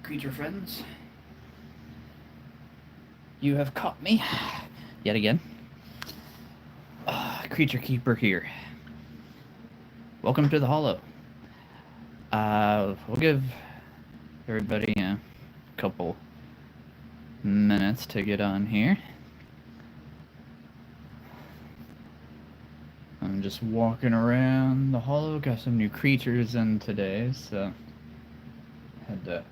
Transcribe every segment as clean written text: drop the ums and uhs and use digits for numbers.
creature friends. You have caught me yet again. Creature Keeper here. Welcome to the Hollow. We'll give everybody a couple minutes to get on here. I'm just walking around the Hollow. Got some new creatures in today, so had to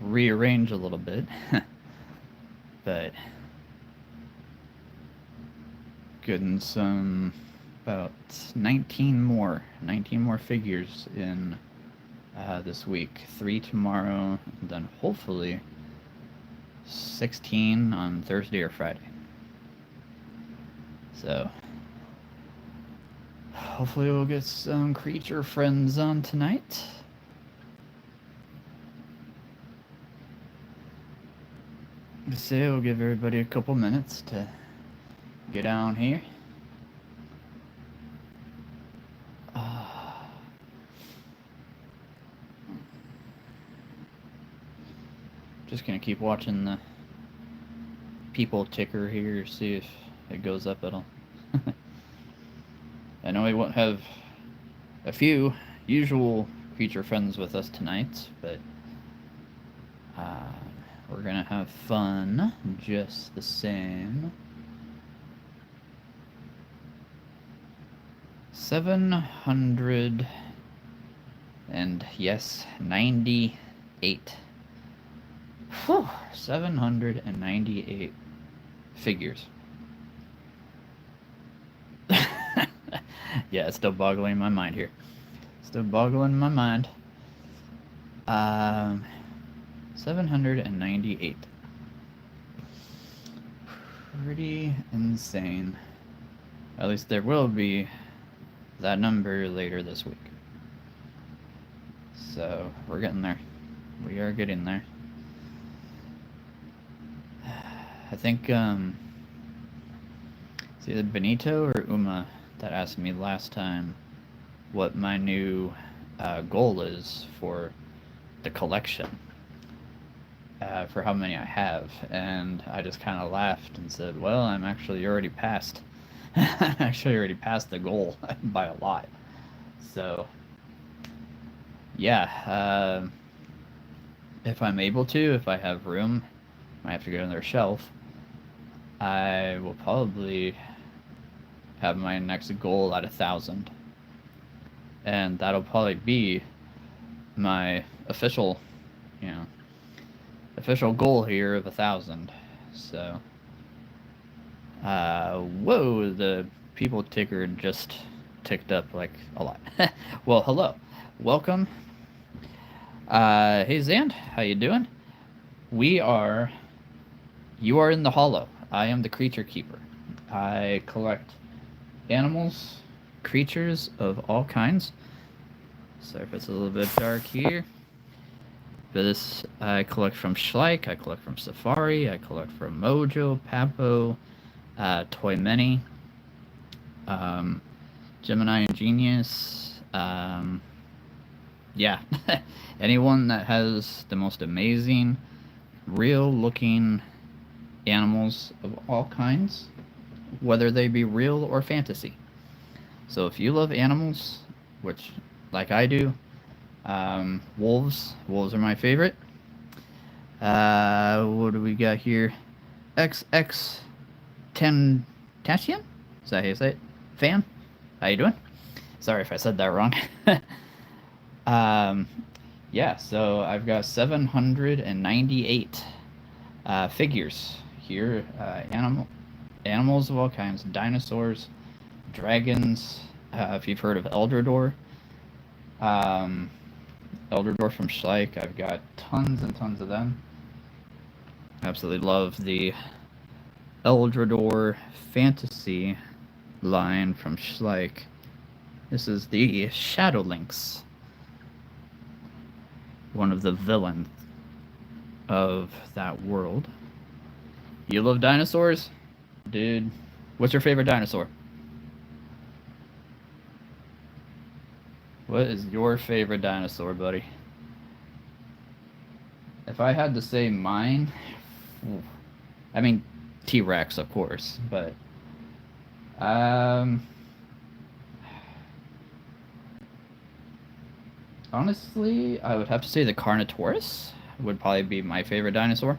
rearrange a little bit. But getting some about 19 more figures in this week. 3 tomorrow, and then hopefully 16 on Thursday or Friday. So hopefully we'll get some creature friends on tonight. Let's say we'll give everybody a couple minutes to get down here. Just gonna keep watching the people ticker here, see if it goes up at all. I know we won't have a few usual creature friends with us tonight, but we're gonna have fun just the same. 700 and yes, 98. Whew, 798 figures. Yeah, it's still boggling my mind here. Still boggling my mind. 798. Pretty insane. At least there will be that number later this week. So, we're getting there. We are getting there. I think, it's either Benito or Uma that asked me last time what my new goal is for the collection, for how many I have, and I just kind of laughed and said, well, I'm actually already past the goal by a lot. So yeah, if I'm able to, if I have room, I have to go on their shelf, I will probably have my next goal at 1,000, and that'll probably be my official goal here of 1,000. So whoa, the people ticker just ticked up like a lot. Well, hello, welcome. Hey Zand, how you doing? You are in the Hollow. I am the Creature Keeper. I collect animals, creatures of all kinds. Sorry if it's a little bit dark here. But this, I collect from Schleich, I collect from Safari, I collect from Mojo, Papo, Toy Many, Gemini and Genius. Yeah, anyone that has the most amazing, real-looking animals of all kinds, whether they be real or fantasy. So if you love animals, which, like I do, wolves are my favorite. What do we got here? XX Tentacion? Is that how you say it? Fan? How you doing? Sorry if I said that wrong. Yeah, so I've got 798 figures here. Animals of all kinds, dinosaurs, dragons. If you've heard of Eldrador, Eldrador from Schleich, I've got tons and tons of them. Absolutely love the Eldrador fantasy line from Schleich. This is the Shadow Lynx, one of the villains of that world. You love dinosaurs? Dude, what's your favorite dinosaur? What is your favorite dinosaur, buddy? If I had to say mine, I mean T-Rex, of course, but um, honestly, I would have to say the Carnotaurus would probably be my favorite dinosaur.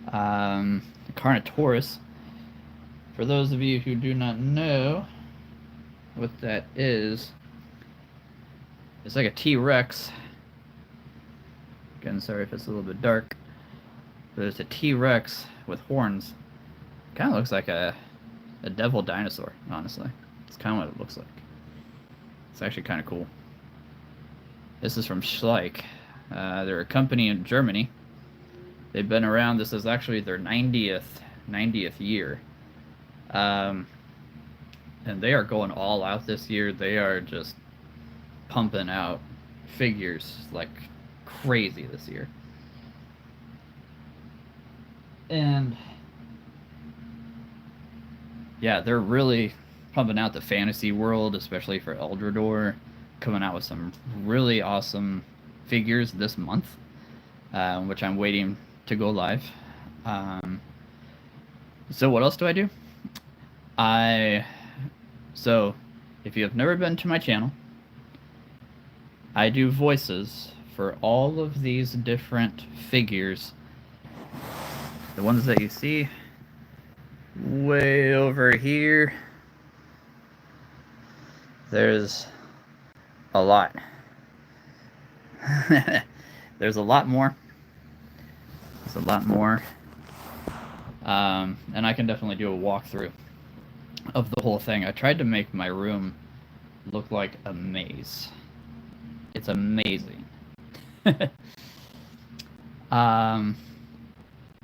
The Carnotaurus, for those of you who do not know what that is, it's like a T-Rex. Again, sorry if it's a little bit dark, but it's a T-Rex with horns. Kind of looks like a devil dinosaur, honestly. It's kind of what it looks like. It's actually kind of cool. This is from Schleich. They're a company in Germany. They've been around. This is actually their 90th year. And they are going all out this year. They are just pumping out figures like crazy this year. And yeah, they're really pumping out the fantasy world, especially for Eldrador, coming out with some really awesome figures this month, which I'm waiting to go live. So what else do I do? So if you have never been to my channel, I do voices for all of these different figures. The ones that you see way over here, there's a lot. There's a lot more. There's a lot more. And I can definitely do a walkthrough of the whole thing. I tried to make my room look like a maze. It's amazing.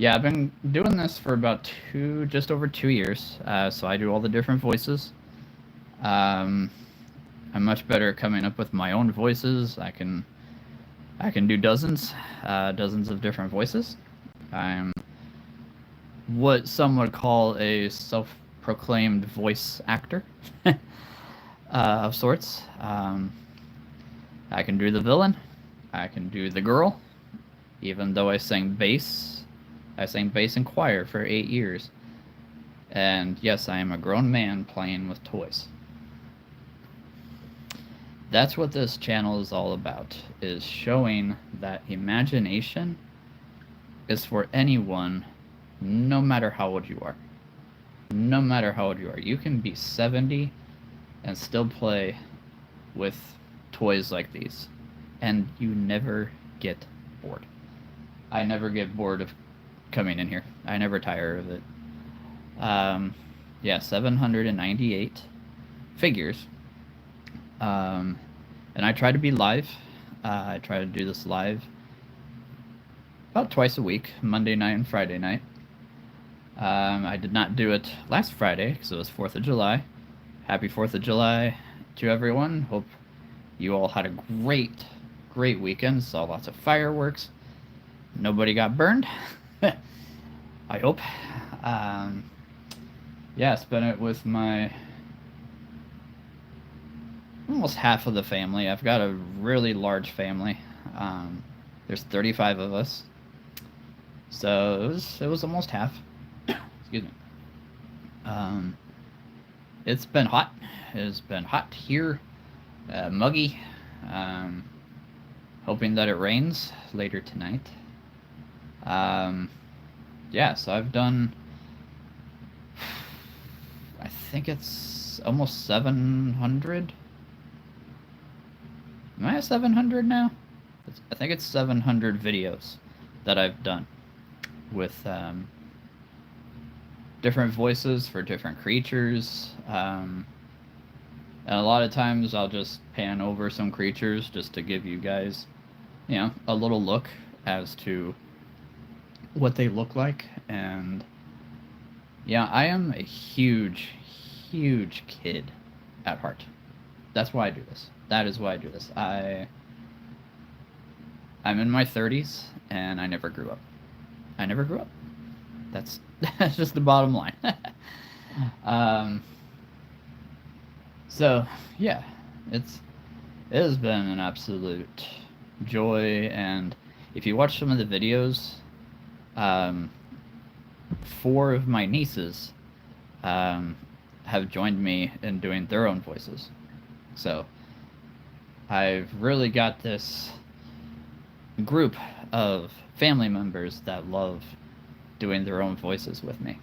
Yeah, I've been doing this for about just over 2 years. So I do all the different voices. I'm much better at coming up with my own voices. I can do dozens of different voices. I'm what some would call a self-proclaimed voice actor of sorts. I can do the villain. I can do the girl. Even though I sang bass and choir for 8 years. And yes, I am a grown man playing with toys. That's what this channel is all about, is showing that imagination is for anyone, no matter how old you are. No matter how old you are. You can be 70 and still play with toys like these. And you never get bored. I never get bored of coming in here. I never tire of it. Yeah, 798 figures. And I try to be live. I try to do this live about twice a week, Monday night and Friday night. I did not do it last Friday because it was 4th of July. Happy 4th of July to everyone. Hope you all had a great weekend. Saw lots of fireworks. Nobody got burned. I hope. Yeah, spent it with my almost half of the family. I've got a really large family. There's 35 of us, so it was almost half. Excuse me. It's been hot. It's been hot here, muggy. Hoping that it rains later tonight. Yeah, so I've done, I think it's almost 700. Am I at 700 now? I think it's 700 videos that I've done with different voices for different creatures. And a lot of times I'll just pan over some creatures just to give you guys, a little look as to what they look like. And yeah, I am a huge kid at heart. That's why I do this. That is why I do this. I'm in my 30s and I never grew up. That's just the bottom line. So yeah, it has been an absolute joy. And if you watch some of the videos, um, 4 of my nieces have joined me in doing their own voices. So I've really got this group of family members that love doing their own voices with me.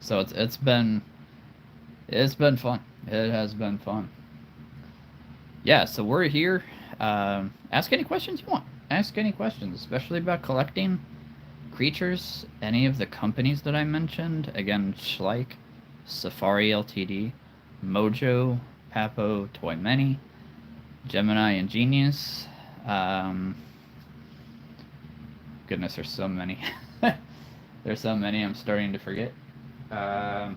So it's been fun. It has been fun. Yeah, so we're here. Ask any questions you want. Ask any questions, especially about collecting creatures. Any of the companies that I mentioned. Again, Schleich, Safari Ltd, Mojo, Papo, Toy Many, Gemini and Genius. Goodness, there's so many. There's so many, I'm starting to forget. Yeah,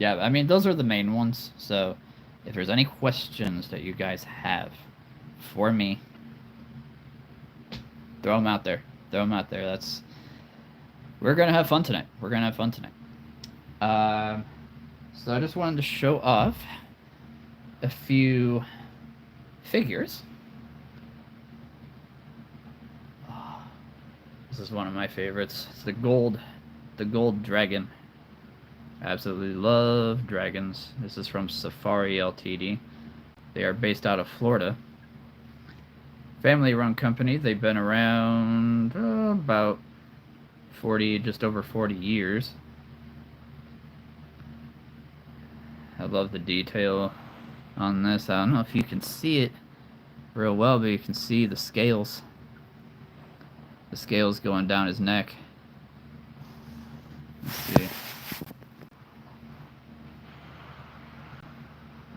I mean, those are the main ones. So if there's any questions that you guys have for me, throw them out there. Throw them out there. We're going to have fun tonight. We're going to have fun tonight. So I just wanted to show off a few figures. This is one of my favorites. It's the gold dragon. I absolutely love dragons. This is from Safari Ltd. They are based out of Florida. Family-run company. They've been around about 40, just over 40 years. I love the detail on this. I don't know if you can see it real well, but you can see the scales. The scales going down his neck. Let's see.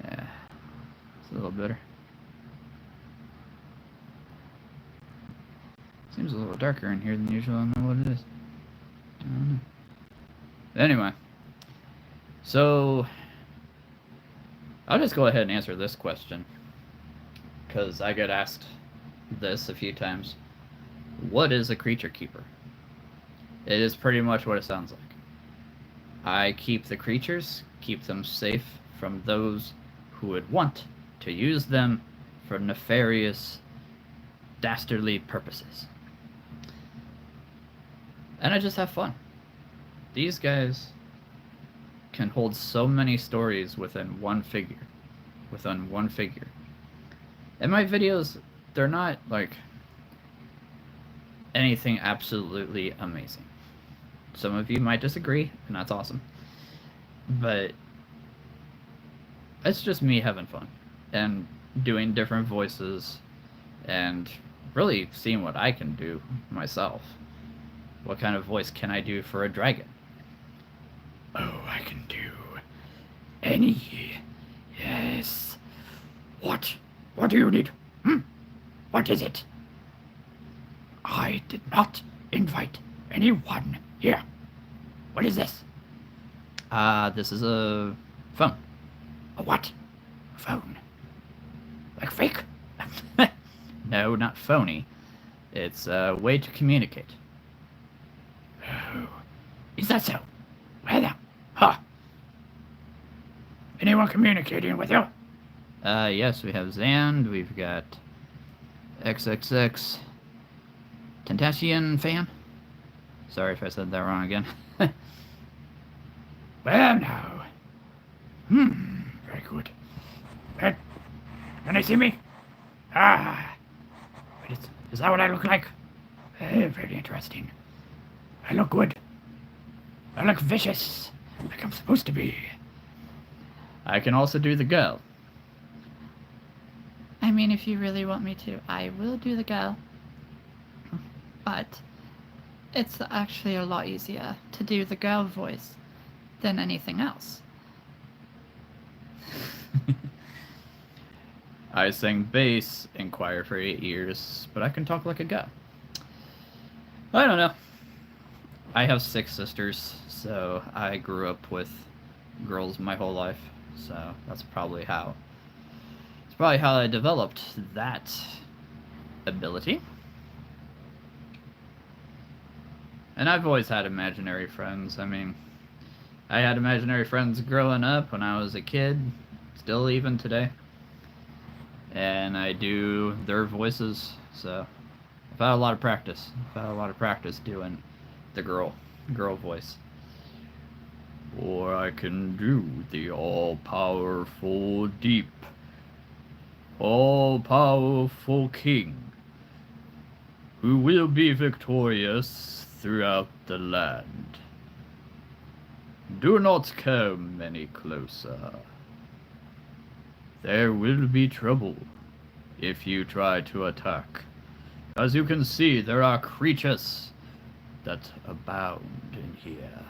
Yeah, it's a little better. Seems a little darker in here than usual. I don't know what it is. I don't know. Anyway, so I'll just go ahead and answer this question, because I get asked this a few times. What is a creature keeper? It is pretty much what it sounds like. I keep the creatures, keep them safe from those who would want to use them for nefarious, dastardly purposes. And I just have fun. These guys can hold so many stories within one figure. And my videos, they're not like anything absolutely amazing. Some of you might disagree, and that's awesome. But it's just me having fun and doing different voices and really seeing what I can do myself. What kind of voice can I do for a dragon? Oh, I can do any. Yes. What? What do you need? What is it? I did not invite anyone here. What is this? This is a phone. A what? A phone. Like fake? No, not phony. It's a way to communicate. Oh, is that so? Where the? Huh. Anyone communicating with you? Yes, we have Zand, we've got XXX Tentacion fan. Sorry if I said that wrong again. Well, now. Very good. Can they see me? Is that what I look like? Very interesting. I look good. I look vicious, like I'm supposed to be. I can also do the girl. I mean, if you really want me to, I will do the girl. But it's actually a lot easier to do the girl voice than anything else. I sang bass in choir for 8 years, but I can talk like a guy. I don't know. I have 6 sisters, so I grew up with girls my whole life, so that's probably how I developed that ability. And I've always had imaginary friends. I mean, I had imaginary friends growing up when I was a kid, still even today. And I do their voices, so I've had a lot of practice. I've had a lot of practice doing the girl voice. Or I can do the all-powerful deep, all-powerful king, who will be victorious throughout the land. Do not come any closer. There will be trouble if you try to attack. As you can see, there are creatures that abound in here.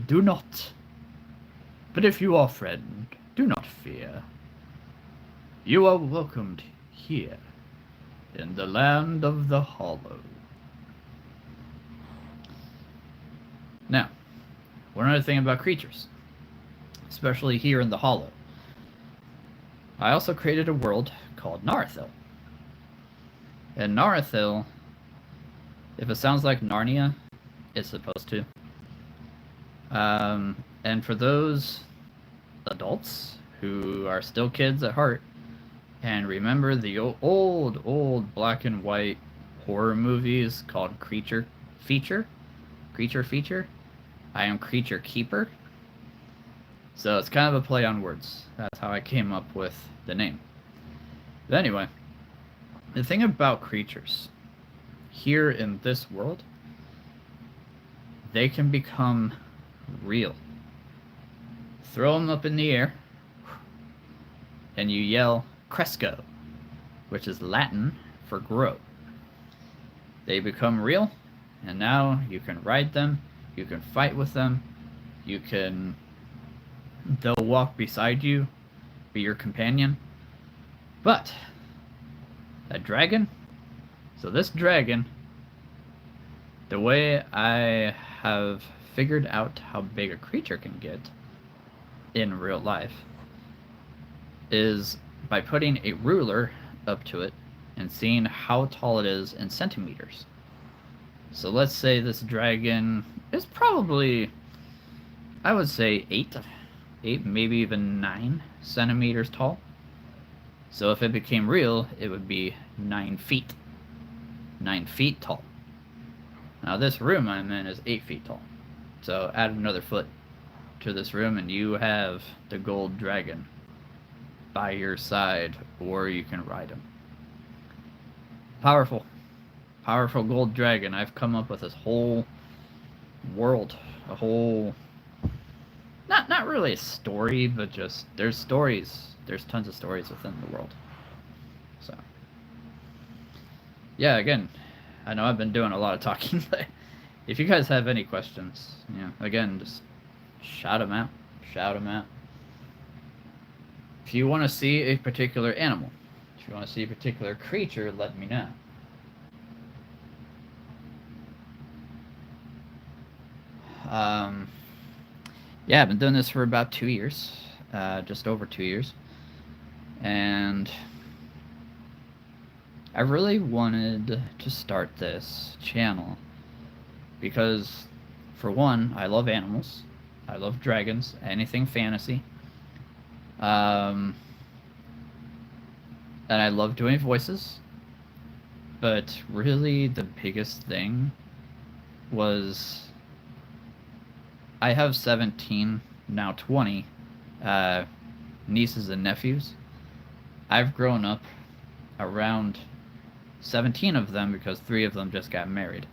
Do not. But if you are friend, do not fear. You are welcomed here, in the land of the Hollow. Now, one other thing about creatures, especially here in the Hollow. I also created a world called Narthil. And Narthil, if it sounds like Narnia, it's supposed to. And for those adults who are still kids at heart and remember the old black and white horror movies called Creature Feature, I am Creature Keeper. So it's kind of a play on words. That's how I came up with the name. But anyway, the thing about creatures here in this world, they can become real. Throw them up in the air, and you yell Cresco, which is Latin for grow. They become real, and now you can ride them, you can fight with them, they'll walk beside you, be your companion. But a dragon, so this dragon, the way I have figured out how big a creature can get in real life is by putting a ruler up to it and seeing how tall it is in centimeters. So let's say this dragon is probably, I would say 8, maybe even 9 centimeters tall. So if it became real, it would be 9 feet. 9 feet tall. Now this room I'm in is 8 feet tall. So add another foot to this room and you have the gold dragon by your side, or you can ride him. Powerful gold dragon. I've come up with this whole world, a whole, not really a story, but just there's stories. There's tons of stories within the world. So yeah, again, I know I've been doing a lot of talking, but if you guys have any questions, again, just shout them out. If you want to see a particular animal, if you want to see a particular creature, let me know. Yeah, I've been doing this for about 2 years, just over 2 years, and I really wanted to start this channel because, for one, I love animals, I love dragons, anything fantasy, and I love doing voices, but really the biggest thing was I have 17, now 20, nieces and nephews. I've grown up around 17 of them because 3 of them just got married.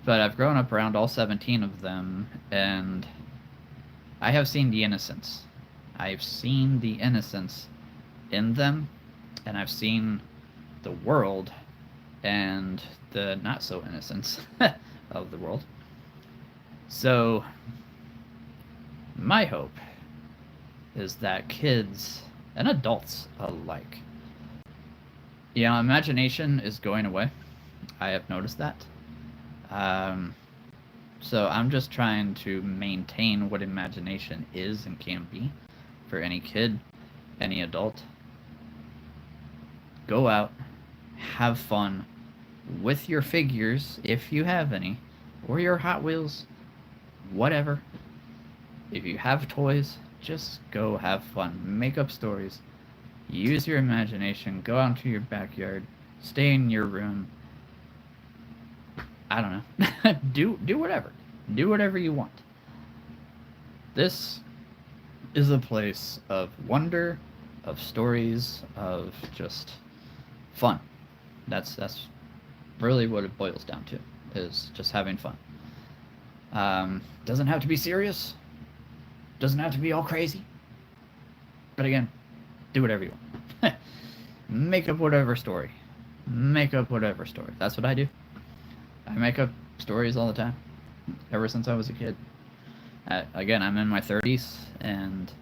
But I've grown up around all 17 of them, and I have seen the innocence. I've seen the innocence in them, and I've seen the world and the not-so-innocence of the world. So, my hope is that kids and adults alike, imagination is going away. I have noticed that. So I'm just trying to maintain what imagination is and can be for any kid, any adult. Go out, have fun with your figures, if you have any, or your Hot Wheels, whatever. If you have toys, just go have fun, make up stories, use your imagination, go out into your backyard, stay in your room. I don't know. do whatever. Do whatever you want. This is a place of wonder, of stories, of just fun. That's really what it boils down to, is just having fun. Doesn't have to be serious. Doesn't have to be all crazy. But again, do whatever you want. Make up whatever story. Make up whatever story. That's what I do. I make up stories all the time, ever since I was a kid. Again, I'm in my 30s, and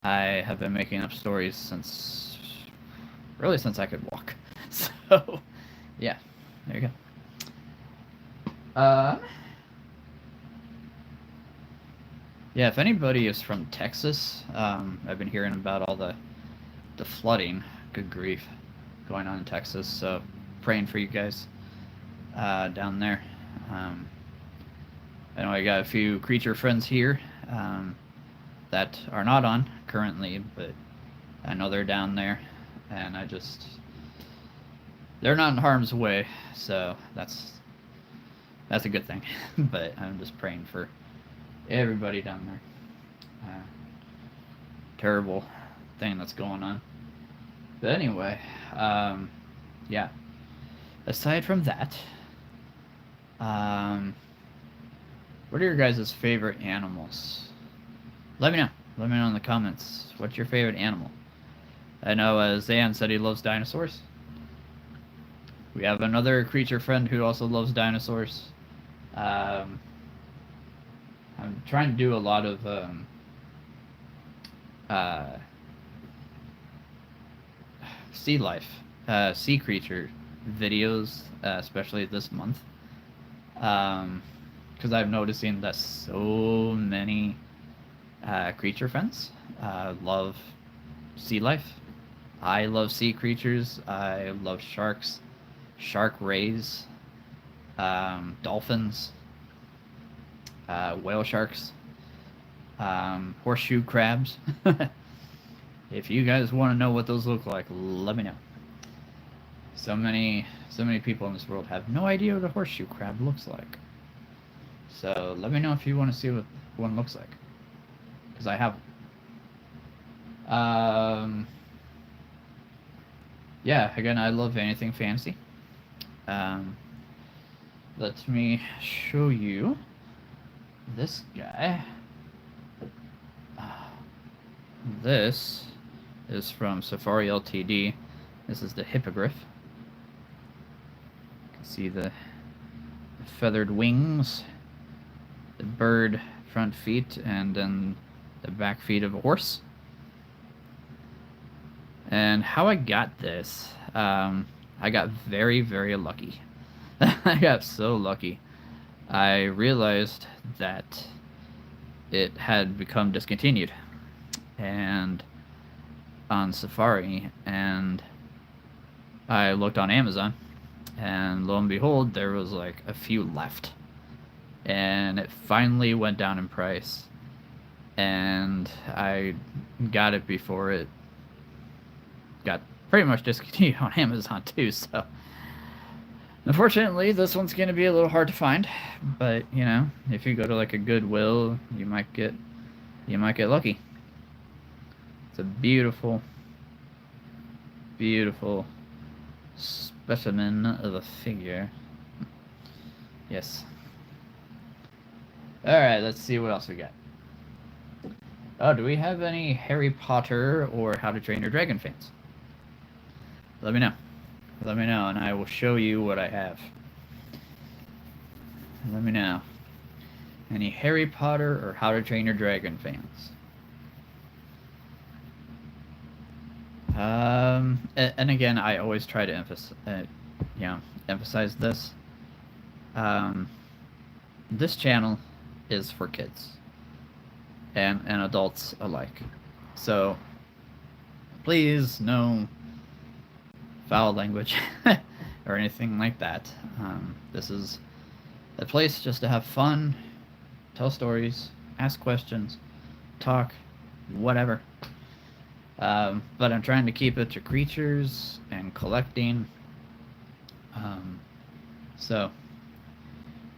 I have been making up stories since I could walk. So, yeah, there you go. Yeah, if anybody is from Texas, I've been hearing about all the flooding, good grief, going on in Texas. So, praying for you guys down there. I know I got a few creature friends here that are not on currently, but I know they're down there, and they're not in harm's way, so that's a good thing. But I'm just praying for everybody down there. Terrible thing that's going on. But anyway, yeah. Aside from that, what are your guys' favorite animals? Let me know. Let me know in the comments. What's your favorite animal? I know Zayan said he loves dinosaurs. We have another creature friend who also loves dinosaurs. I'm trying to do a lot of sea life, sea creature videos, especially this month. Because I'm noticing that so many creature friends love sea life. I love sea creatures. I love sharks, shark rays, dolphins, whale sharks, horseshoe crabs. If you guys want to know what those look like, let me know. So many people in this world have no idea what a horseshoe crab looks like. So let me know if you want to see what one looks like, because I have. Yeah, again, I love anything fancy. Let me show you this guy. This is from Safari Ltd. This is the hippogriff. You can see the feathered wings, the bird front feet, and then the back feet of a horse. And how I got this, I got very, very lucky. I got so lucky. I realized that it had become discontinued and on Safari, and I looked on Amazon, and lo and behold, there was like a few left, and it finally went down in price, and I got it before it got pretty much discontinued on Amazon too. So unfortunately, this one's going to be a little hard to find, but you know, if you go to like a Goodwill, you might get lucky. It's a beautiful, beautiful specimen of a figure. Yes. Alright, let's see what else we got. Oh, do we have any Harry Potter or How to Train Your Dragon fans? Let me know. Let me know, and I will show you what I have. Let me know. Any Harry Potter or How to Train Your Dragon fans? And again, I always try to emphasize this. This channel is for kids and adults alike. So please, no foul language or anything like that. This is a place just to have fun, tell stories, ask questions, talk, whatever. But I'm trying to keep it to creatures and collecting. Um, so,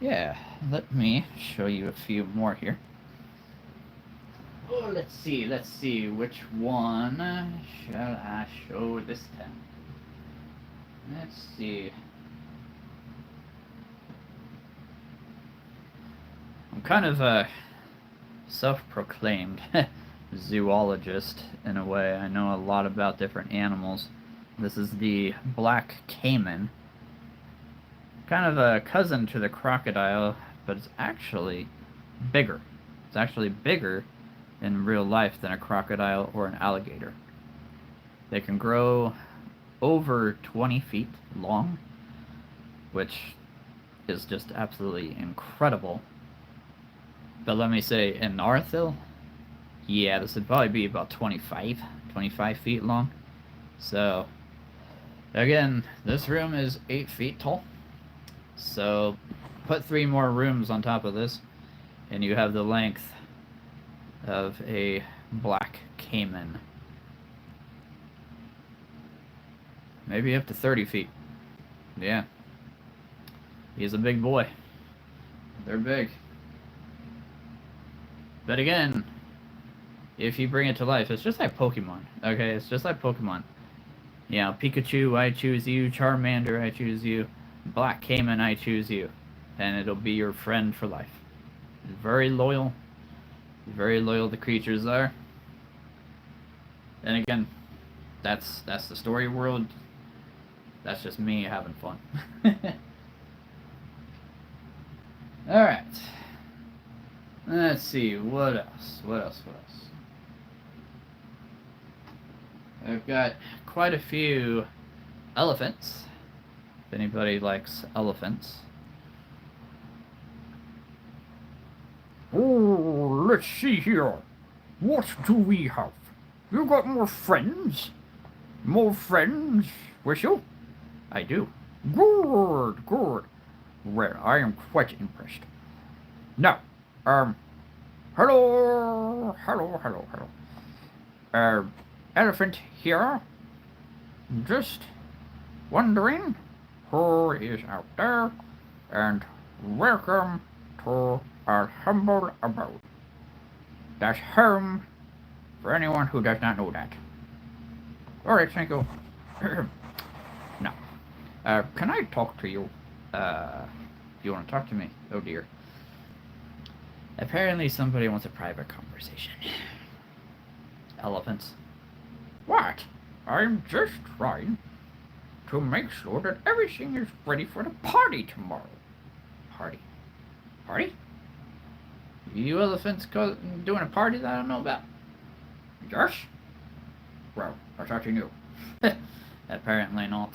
yeah, let me show you a few more here. Oh, let's see, which one shall I show this time? Let's see. I'm kind of a self-proclaimed zoologist in a way. I know a lot about different animals. This is the black caiman. Kind of a cousin to the crocodile, but it's actually bigger. It's actually bigger in real life than a crocodile or an alligator. They can grow over 20 feet long, which is just absolutely incredible. But let me say, in Arthil, yeah, this would probably be about 25 feet long. So, again, this room is 8 feet tall. So, put 3 more rooms on top of this, and you have the length of a black caiman. Maybe up to 30 feet. Yeah. He's a big boy. They're big. But again, if you bring it to life, it's just like Pokemon. Okay, it's just like Pokemon. Yeah, Pikachu, I choose you. Charmander, I choose you. Black Caiman, I choose you. And it'll be your friend for life. Very loyal. Very loyal the creatures are. And again, that's the story world. That's just me having fun. Alright. Let's see, what else? I've got quite a few elephants. If anybody likes elephants. Oh, let's see here. What do we have? You got more friends? More friends with you? I do. Good. Well, I am quite impressed. Now, hello. Elephant here. Just wondering who is out there, and welcome to our humble abode. That's home for anyone who does not know that. Alright, thank you. Now, can I talk to you? You want to talk to me? Oh dear. Apparently somebody wants a private conversation. Elephants. What? I'm just trying to make sure that everything is ready for the party tomorrow. Party? You elephants doing a party that I don't know about? Yes? Well, I thought you knew. Apparently not.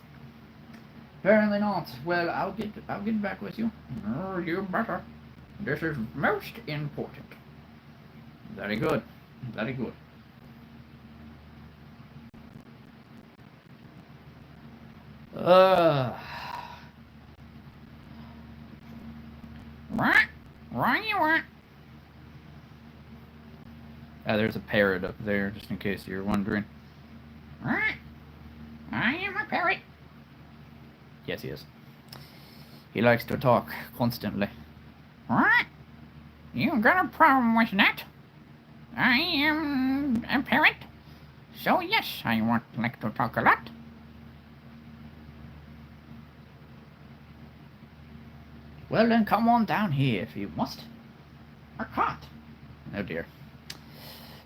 Well, I'll get back with you. Oh, you better. This is most important. Very good. What you want? There's a parrot up there, just in case you're wondering. What? I am a parrot. Yes, he is. He likes to talk constantly. What? You got a problem with that? I am a parrot, so yes, I like to talk a lot. Well then, come on down here if you must. I can't. Oh dear.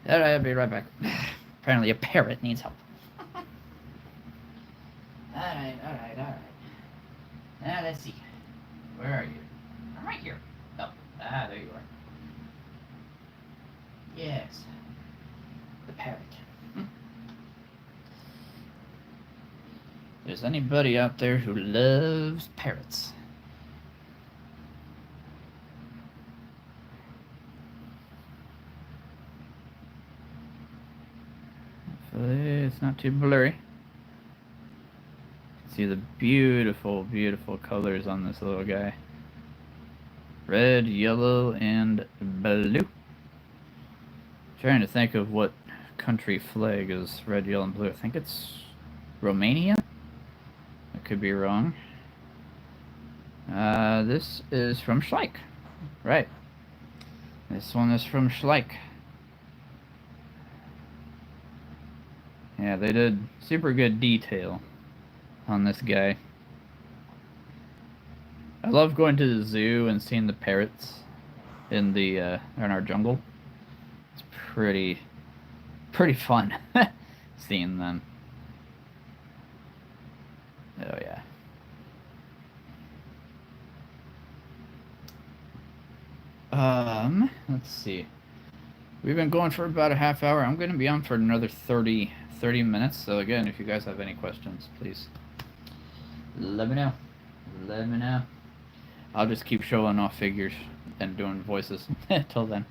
Alright, I'll be right back. Apparently a parrot needs help. Alright. Now let's see. Where are you? I'm right here. Oh, there you are. Yes. The parrot. There's anybody out there who loves parrots. Hopefully it's not too blurry. See the beautiful colors on this little guy. Red, yellow, and blue. Trying to think of what country flag is red, yellow, and blue. I think it's Romania. I could be wrong. This is from Schleich. Right. This one is from Schleich. Yeah, they did super good detail on this guy. I love going to the zoo and seeing the parrots in our jungle. It's pretty fun seeing them. Oh yeah. Let's see. We've been going for about a half hour. I'm going to be on for another 30 minutes. So again, if you guys have any questions, please let me know. Let me know. I'll just keep showing off figures and doing voices till then.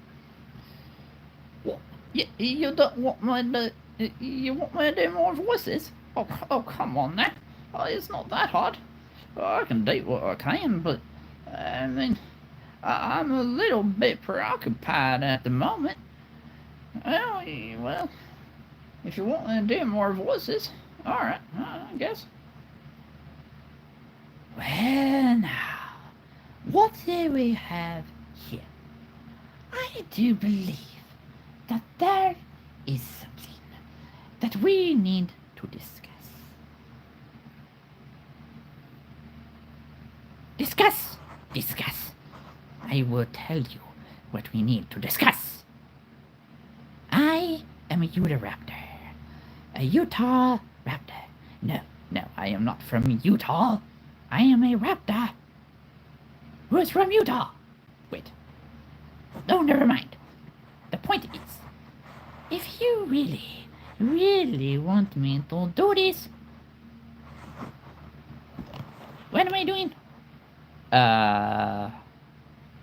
What? You don't want me to? You want me to do more voices? Oh, come on now. Oh, it's not that hard. Oh, I can do what I can, but I mean, I'm a little bit preoccupied at the moment. Well, if you want me to do more voices, all right, I guess. Well, now, what do we have here? I do believe that there is something that we need to discuss. Discuss. I will tell you what we need to discuss. I am a Utahraptor. A Utah raptor. No, I am not from Utah. I am a raptor who is from Utah. Wait. No, never mind. The point is, if you really want me to do this, what am I doing? I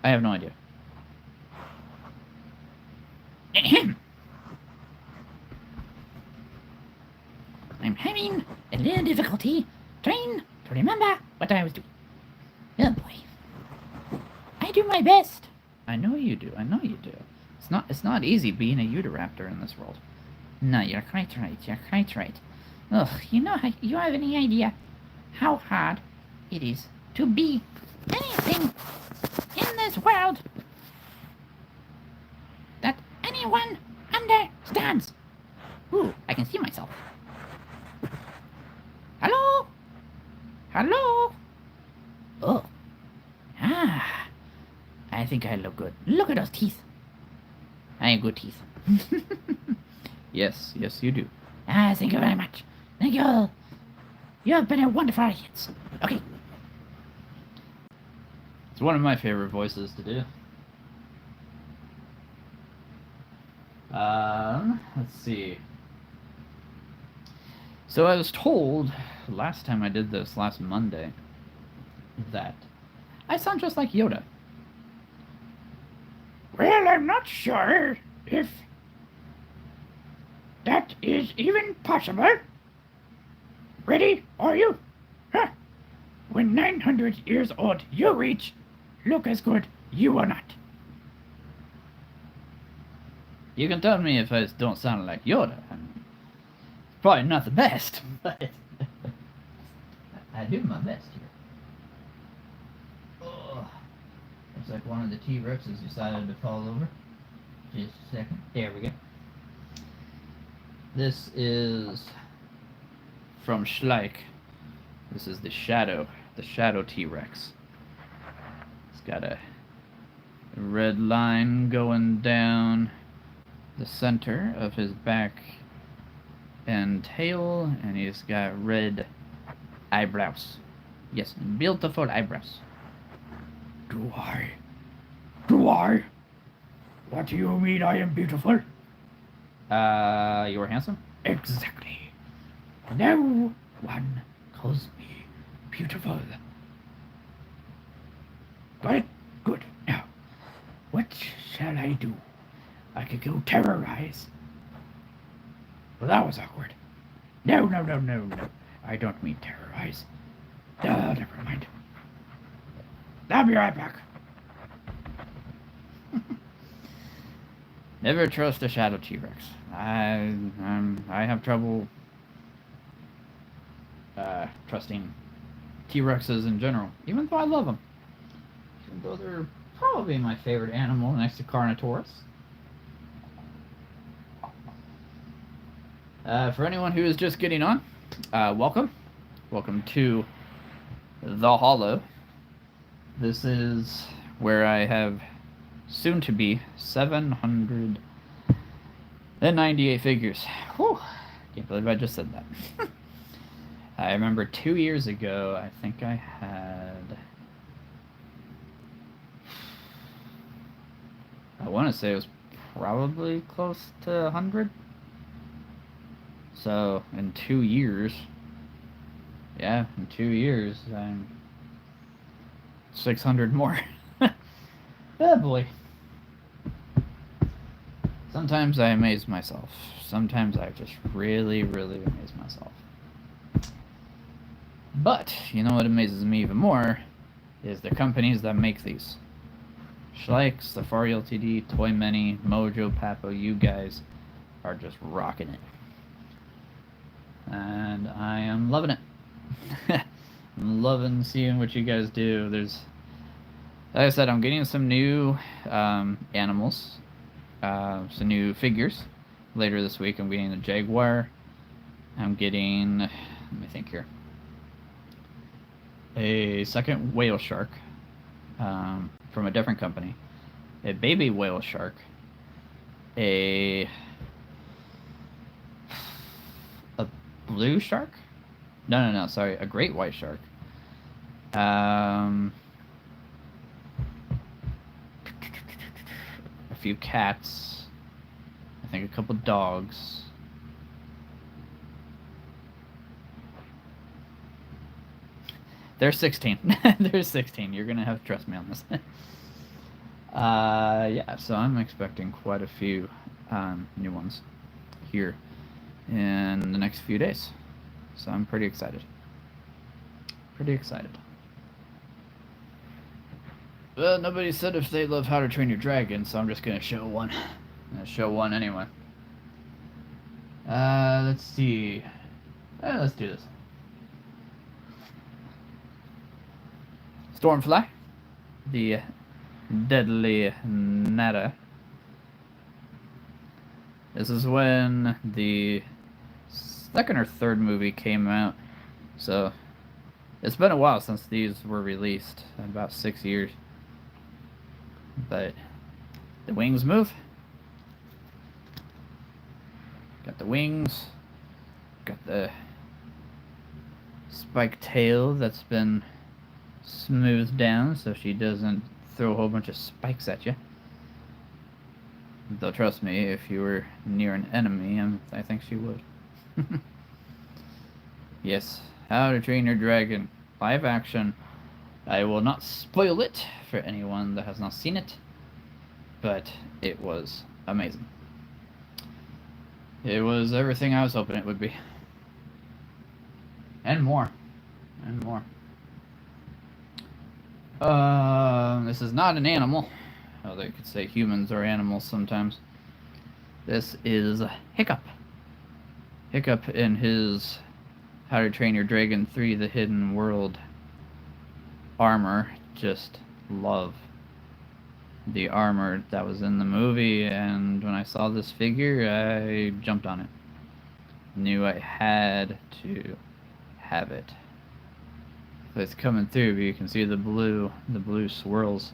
have no idea. I'm having a little difficulty trying to remember what I was doing. Oh boy. I do my best. I know you do. It's not easy being a Utahraptor in this world. No, you're quite right. Ugh, you have any idea how hard it is to be anything in this world that anyone understands? Ooh, I can see myself. Hello? Oh. I think I look good. Look at those teeth. I have good teeth. Yes, you do. Thank you very much. Thank you all. You have been a wonderful audience. Okay. It's one of my favorite voices to do. Let's see. So I was told last time I did this, last Monday, that I sound just like Yoda. Well, I'm not sure if that is even possible. Ready, are you? Huh. When 900 years old you reach, look as good you will not. You can tell me if I don't sound like Yoda. Probably not the best, but I do my best here. Oh, looks like one of the T-Rexes decided to fall over. Just a second. There we go. This is from Schleich. This is the Shadow T-Rex. It's got a red line going down the center of his back and tail, and he's got red eyebrows. Yes, beautiful eyebrows. Do I? What do you mean I am beautiful? You're handsome? Exactly. No one calls me beautiful. Got it? Good. Now, what shall I do? I could go terrorize. Well, that was awkward. No. I don't mean terrorize. Never mind. I'll be right back. Never trust a shadow T-Rex. I have trouble trusting T-Rexes in general, even though I love them. Even though they're probably my favorite animal next to Carnotaurus. For anyone who is just getting on, welcome. Welcome to The Hollow. This is where I have soon to be 798 figures. Whew. Can't believe I just said that. I remember 2 years ago, I think I had... I want to say it was probably close to 100. So, in 2 years... Yeah, in 2 years, I'm 600 more. Oh boy. Sometimes I amaze myself. Sometimes I just really, really amaze myself. But, you know what amazes me even more is the companies that make these. Schleich, Safari Ltd, Toy Many, Mojo, Papo, you guys are just rocking it. And I am loving it. I'm loving seeing what you guys do. Like I said, I'm getting some new animals, some new figures. Later this week, I'm getting a jaguar. I'm getting, let me think here, a second whale shark from a different company, a baby whale shark, a blue shark? No, sorry, a great white shark. A few cats. I think a couple dogs. They're 16. They're 16. You're gonna have to trust me on this. Yeah, so I'm expecting quite a few new ones here in the next few days. So I'm pretty excited. Pretty excited. Well, nobody said if they love How to Train Your Dragon, so I'm just gonna show one. I'm gonna show one anyway. Let's see. Let's do this. Stormfly, the deadly Nada. This is when the second or third movie came out, so it's been a while since these were released, about 6 years. But the wings move. Got the wings. Got the spiked tail that's been smoothed down so she doesn't throw a whole bunch of spikes at you. Though trust me, if you were near an enemy, I think she would. Yes, How to Train Your Dragon live action. I will not spoil it for anyone that has not seen it, but it was amazing. It was everything I was hoping it would be. And more. And more. This is not an animal. Oh, they could say humans are animals sometimes. This is Hiccup. Hiccup in his How to Train Your Dragon 3 The Hidden World armor. Just love the armor that was in the movie, and when I saw this figure, I jumped on it. Knew I had to have it. It's coming through, but you can see the blue swirls.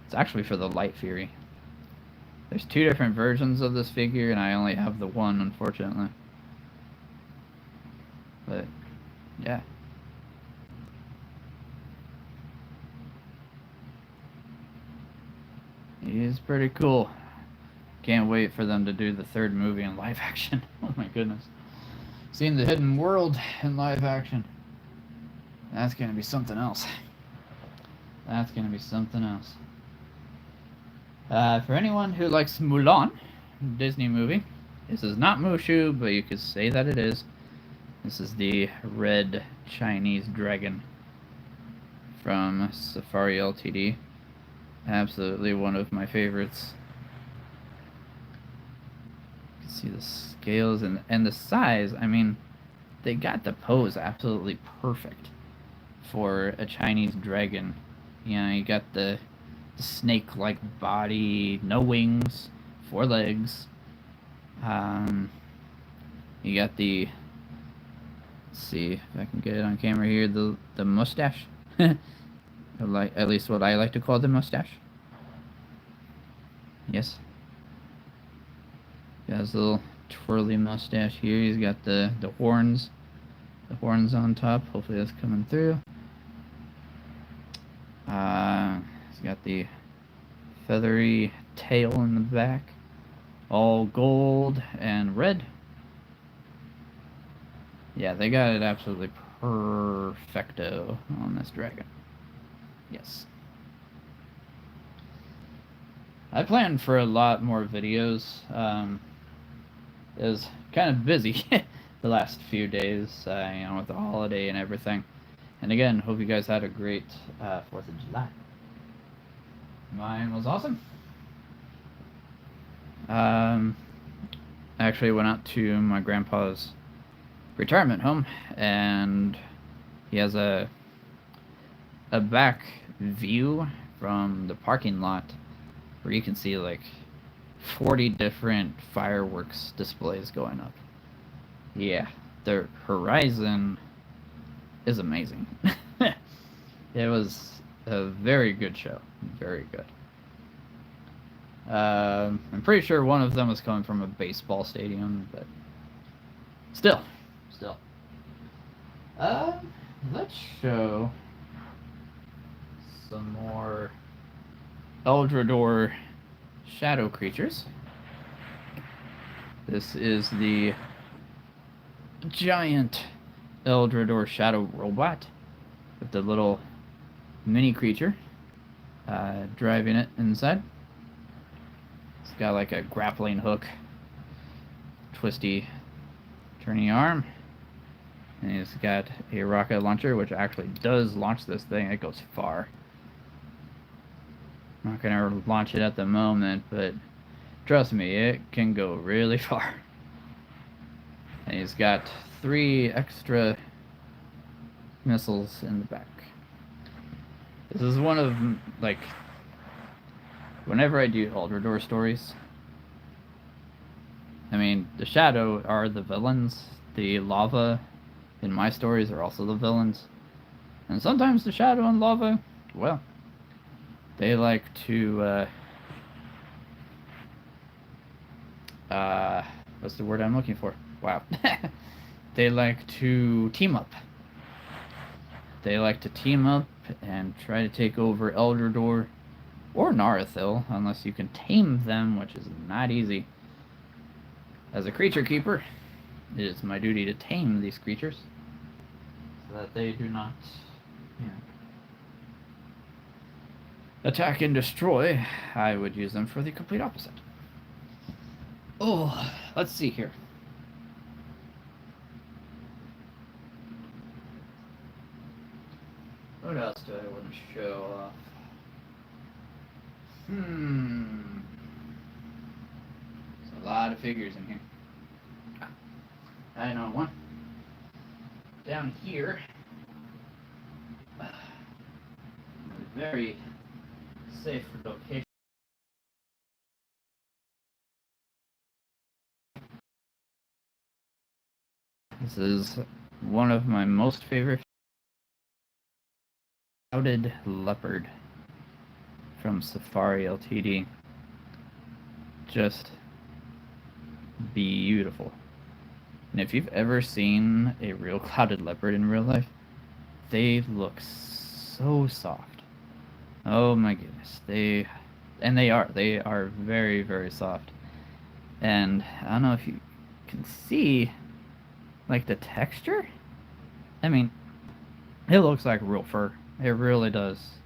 It's actually for the Light Fury. There's 2 different versions of this figure, and I only have the one, unfortunately. But, yeah. He's pretty cool. Can't wait for them to do the 3rd movie in live action. Oh my goodness. Seeing the Hidden World in live action. That's gonna be something else. That's gonna be something else. For anyone who likes Mulan, Disney movie, this is not Mushu, but you could say that it is. This is the red Chinese dragon from Safari Ltd. Absolutely one of my favorites. See the scales and the size. I mean, they got the pose absolutely perfect for a Chinese dragon. You know, you got the snake-like body, no wings, 4 legs. You got the. Let's see if I can get it on camera here. The mustache, like at least what I like to call the mustache. Yes. Got his little twirly mustache here. He's got the horns. The horns on top. Hopefully that's coming through. He's got the feathery tail in the back. All gold and red. Yeah, they got it absolutely perfecto on this dragon. Yes. I planned for a lot more videos. It was kind of busy the last few days, you know, with the holiday and everything. And again, hope you guys had a great 4th of July. Mine was awesome. I actually went out to my grandpa's retirement home, and he has a back view from the parking lot where you can see like 40 different fireworks displays going up. Yeah, the horizon is amazing. It was a very good show. Very good. I'm pretty sure one of them was coming from a baseball stadium, but still. Let's show some more Eldrador shadow creatures. This is the giant Eldrador shadow robot with the little mini creature driving it inside. It's got like a grappling hook, twisty, turny arm, and he's got a rocket launcher, which actually does launch this thing. It goes far. I'm not gonna launch it at the moment, but trust me, it can go really far. And he's got 3 extra missiles in the back. This is one of, like, whenever I do Eldrador stories, I mean, the Shadow are the villains. The Lava in my stories are also the villains. And sometimes the Shadow and Lava, well, they like to, what's the word I'm looking for? Wow. They like to team up. They like to team up and try to take over Eldrador or Narathil, unless you can tame them, which is not easy. As a creature keeper, it is my duty to tame these creatures so that they do not, you know, attack and destroy. I would use them for the complete opposite. Oh, let's see here. What else do I want to show off? There's a lot of figures in here. I know one. Down here, a very safe location. This is one of my most favorite. Clouded Leopard from Safari Ltd. Just beautiful. And if you've ever seen a real clouded leopard in real life, they look so soft. Oh my goodness. They are very, very soft. And I don't know if you can see like the texture. I mean, it looks like real fur. It really does.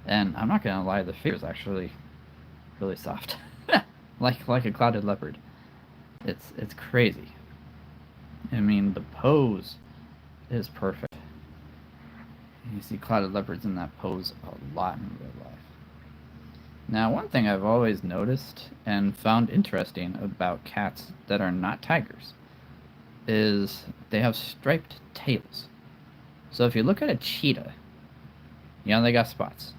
And I'm not gonna lie, the figure is actually really soft. like a clouded leopard. It's crazy. I mean, the pose is perfect. You see clouded leopards in that pose a lot in real life. Now, one thing I've always noticed and found interesting about cats that are not tigers is they have striped tails. So if you look at a cheetah, they got spots.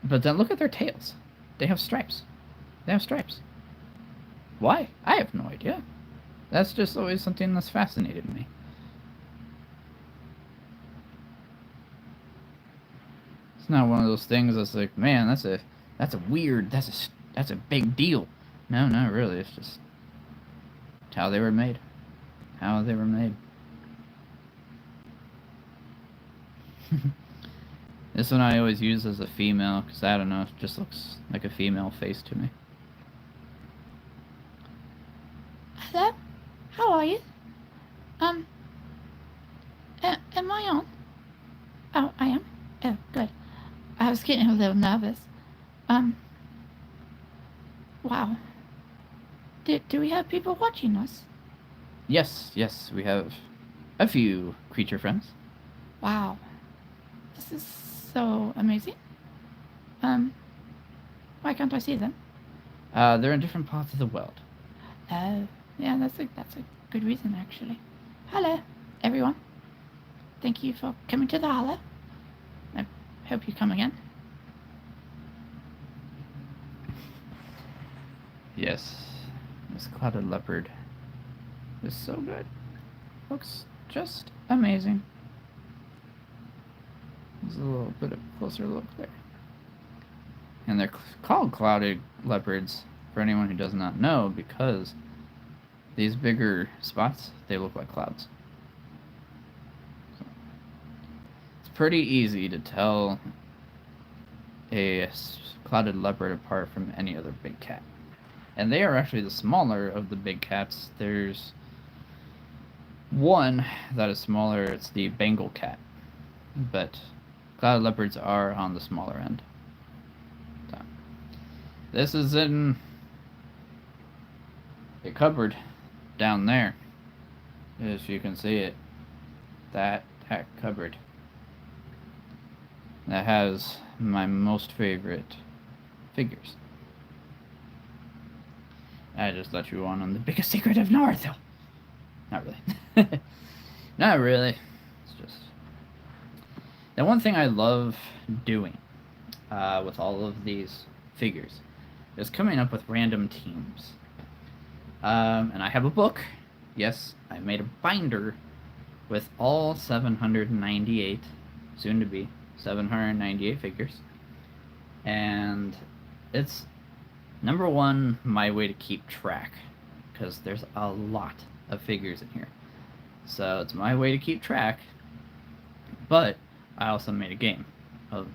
But then look at their tails. They have stripes. They have stripes. Why? I have no idea. That's just always something that's fascinated me. It's not one of those things that's like, man, that's a weird, that's a big deal. No, not really. It's just how they were made. How they were made. This one I always use as a female because I don't know, it just looks like a female face to me. Hello? How are you? Am I on? Oh, I am? Oh, good. I was getting a little nervous. Wow. Do we have people watching us? Yes, we have a few creature friends. Wow. This is so amazing. Why can't I see them? They're in different parts of the world. Oh, yeah, that's a good reason, actually. Hello, everyone. Thank you for coming to the Hollow. I hope you come again. Yes, this clouded leopard is so good. Looks just amazing. There's a little bit of a closer look there. And they're called clouded leopards, for anyone who does not know, because these bigger spots, they look like clouds. So, it's pretty easy to tell a clouded leopard apart from any other big cat. And they are actually the smaller of the big cats. There's one that is smaller, it's the Bengal cat. But clouded leopards are on the smaller end. So, this is in a cupboard down there. As you can see it. That cupboard. That has my most favorite figures. I just let you on the biggest secret of Naruto. Not really. Not really. It's just... The one thing I love doing with all of these figures is coming up with random teams. And I have a book. Yes, I made a binder with all 798, soon to be 798 figures. And it's, number one, my way to keep track, because there's a lot of figures in here. So it's my way to keep track, but I also made a game,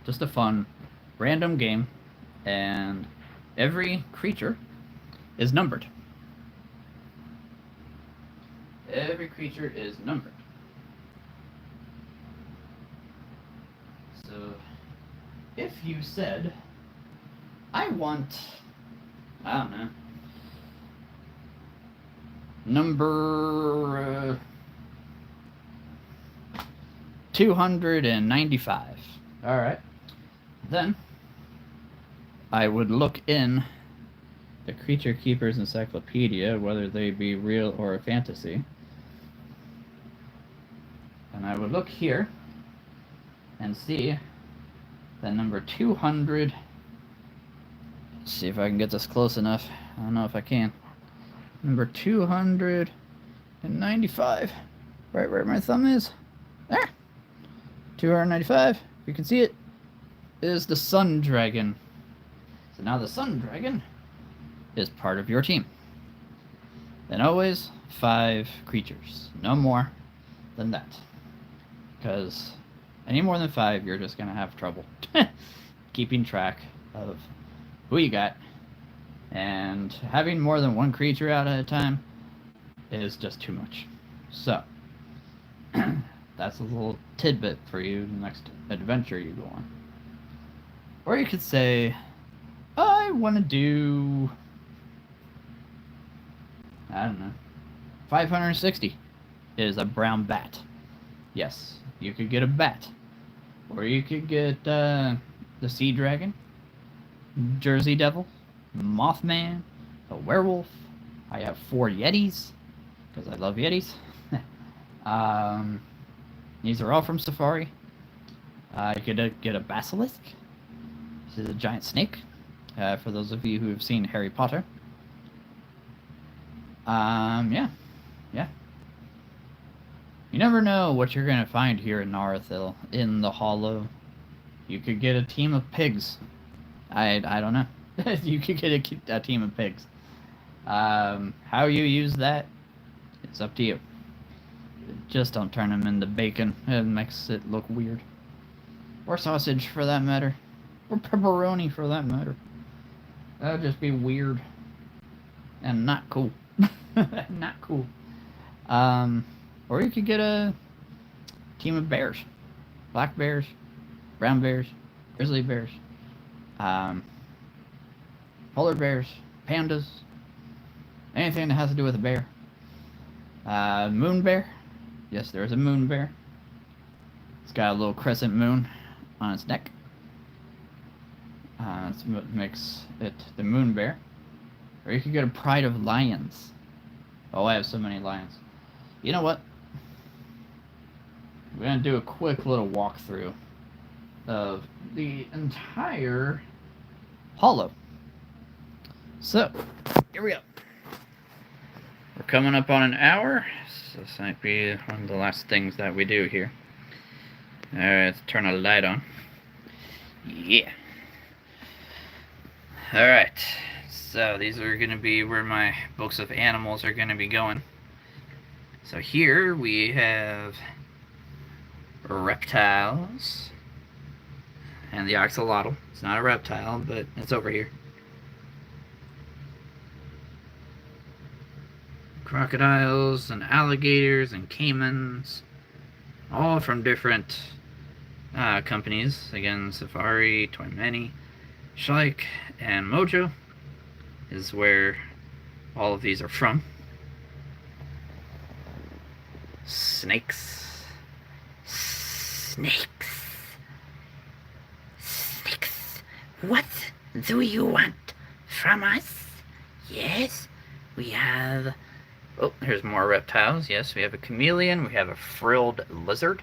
just a fun, random game, and every creature is numbered. Every creature is numbered. So, if you said, I want, I don't know, number 295. Alright. Then, I would look in the Creature Keeper's Encyclopedia, whether they be real or a fantasy. And I would look here and see that number 200. Let's see if I can get this close enough. I don't know if I can. Number 295. Right where my thumb is. There. 295. If you can see it, is the Sun Dragon. So now the Sun Dragon is part of your team. And always 5 creatures. No more than that. Because any more than 5, you're just going to have trouble keeping track of who you got. And having more than one creature out at a time is just too much. So, that's a little tidbit for you the next adventure you go on. Or you could say, I want to do, I don't know, 560 is a brown bat. Yes, you could get a bat. Or you could get the sea dragon. Jersey Devil, Mothman, a werewolf. I have 4 Yetis, because I love Yetis. um, these are all from Safari. You could get a basilisk. This is a giant snake. For those of you who have seen Harry Potter. Yeah. You never know what you're gonna find here in Narathil, in the Hollow. You could get a team of pigs. I don't know. You could get a team of pigs. How you use that, it's up to you. Just don't turn them into bacon. It makes it look weird. Or sausage, for that matter. Or pepperoni, for that matter. That would just be weird. And not cool. Not cool. Or you could get a team of bears. Black bears, brown bears, grizzly bears, polar bears, pandas, anything that has to do with a bear. Moon bear. Yes, there's a moon bear. It's got a little crescent moon on its neck. That's what makes it the moon bear. Or you could get a pride of lions. Oh, I have so many lions. You know what? We're going to do a quick little walkthrough of the entire Hollow. So, here we go. We're coming up on an hour, so this might be one of the last things that we do here. Alright, let's turn a light on. Yeah. Alright, so these are going to be where my books of animals are going to be going. So here we have reptiles and the axolotl. It's not a reptile, but it's over here. Crocodiles and alligators and caimans, all from different companies. Again, Safari, Toymany, Shlike, and Mojo is where all of these are from. Snakes. What do you want from us? Yes, we have... Oh, here's more reptiles. Yes, we have a chameleon. We have a frilled lizard.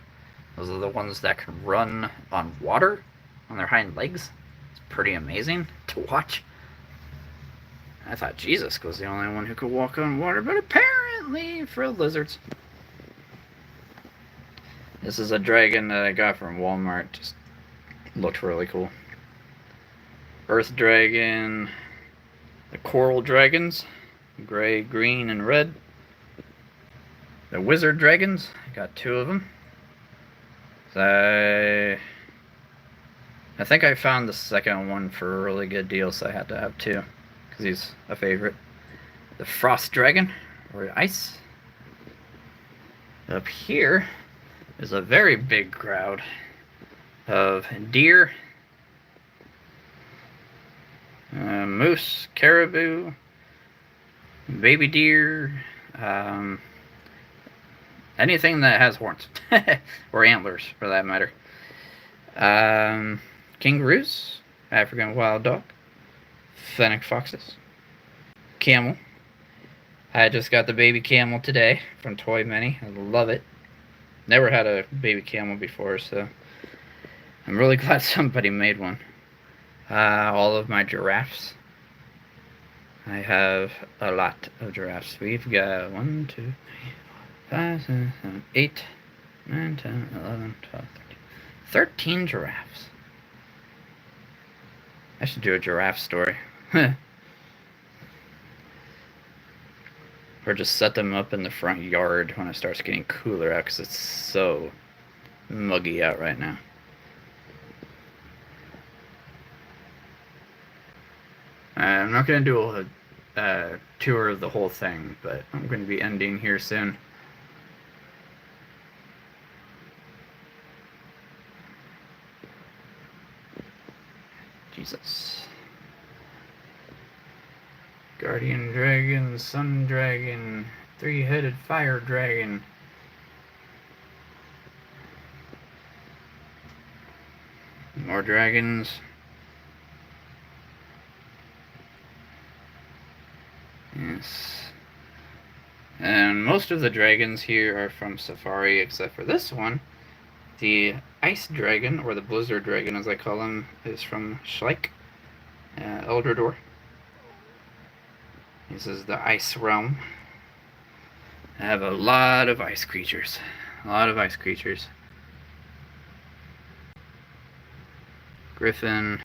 Those are the ones that can run on water on their hind legs. It's pretty amazing to watch. I thought Jesus was the only one who could walk on water, but apparently frilled lizards. This is a dragon that I got from Walmart. Just looked really cool. Earth dragon. The coral dragons. Gray, green, and red. The wizard dragons. I got 2 of them. I think I found the second one for a really good deal, so I had to have 2. Because he's a favorite. The frost dragon. Or ice. Up here is a very big crowd of deer, moose, caribou, baby deer, anything that has horns or antlers for that matter. Kangaroos, African wild dog, fennec foxes, camel. I just got the baby camel today from Toymany. I love it. Never had a baby camel before, so I'm really glad somebody made one. All of my giraffes. I have a lot of giraffes. We've got 1, 2, 3, 4, 5, 6, 7, 8, 9, 10, 11, 12, 13 giraffes. I should do a giraffe story. Or just set them up in the front yard when it starts getting cooler out, because it's so muggy out right now. I'm not going to do a tour of the whole thing, but I'm going to be ending here soon. Jesus. Guardian dragon, sun dragon, 3-headed fire dragon. More dragons. dragons. And most of the dragons here are from Safari, except for this one. The Ice Dragon, or the Blizzard Dragon as I call him, is from Schleich, Eldrador. This is the Ice Realm. I have a lot of ice creatures. Griffin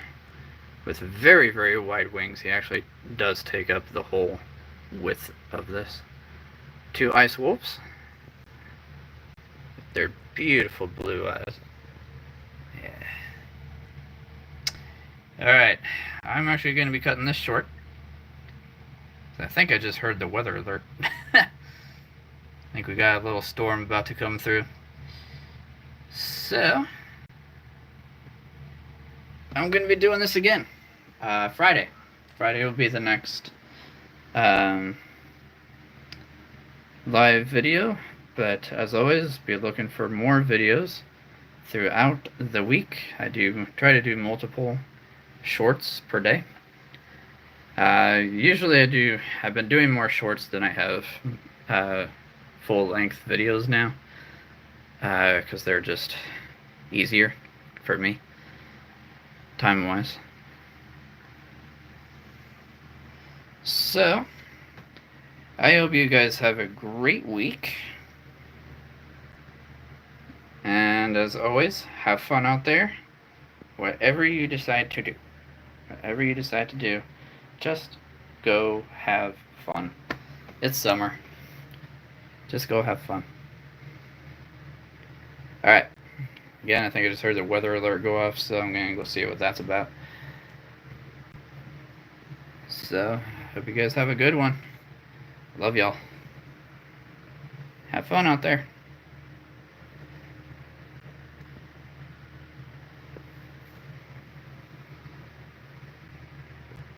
with very, very wide wings. He actually does take up the whole width of this. 2 ice wolves. Their beautiful blue eyes. Yeah. Alright, I'm actually going to be cutting this short. I think I just heard the weather alert. I think we got a little storm about to come through. So, I'm going to be doing this again. Friday. Friday will be the next live video. But as always, be looking for more videos throughout the week. I do try to do multiple shorts per day. Usually I've been doing more shorts than I have full-length videos now, because they're just easier for me, time-wise. So, I hope you guys have a great week. And as always, have fun out there. Whatever you decide to do, just go have fun. It's summer. Just go have fun. Alright. Again, I think I just heard the weather alert go off, so I'm going to go see what that's about. So, hope you guys have a good one. Love y'all. Have fun out there.